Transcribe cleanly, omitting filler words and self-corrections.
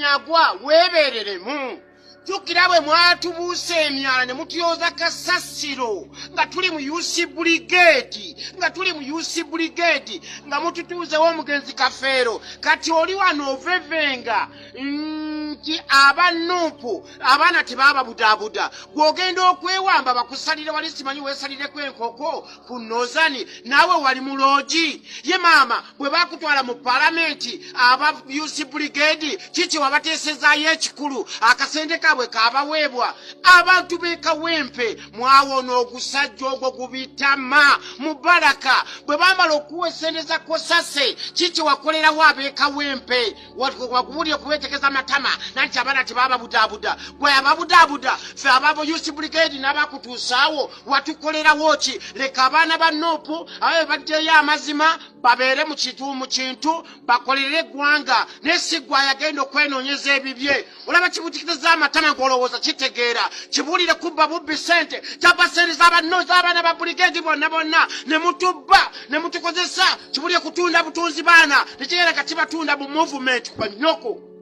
Munyagwa webereremu. Jukira bwe mwatubuuse emyala ne mutyoza kasasiro nga tuli mu UC brigade nga mututuuzewo omugenzi Kafeero kati oli wano ovevenga nti abanupu abaana tebababudaabuda gw'ogenda okwewamba bakusalire wali simanyi weesalireko enkoko ku Nozani naawe wali muloogi ye maama bwe bakutwala mu palamenti aba UC brigade kiki wabateesezaayo ekikulu akasente bwe kabaweebwa abantu beekawempe mwawona ogusajja ogwo gubitama Mubaraka bwe bambala okuwa essente za kosase kiki wakolerawo abeekawempe wakubulira okubeetekeza amatama nanti abaana tebababudaabuda gwe ababudaabuda ffe ababo UC brigade n'abakutuusaawo watukolerawo ki leka abaana ba Nuupu ababe baddeyo amazima babeere mu kintu bakolere eggwanga n'esiggwa yagenda okwenoonyeza ebibye olaba kibutikiriza amatama ng'olowooza kitegeera kibuulire kubba bubbi ssente kyapa ssente z'abaana ba brigade bonna ne mutubba ne mutukozesa kibuulire kutunda butunzi baana tekigenda kati batunda mu movement kwa nnyoko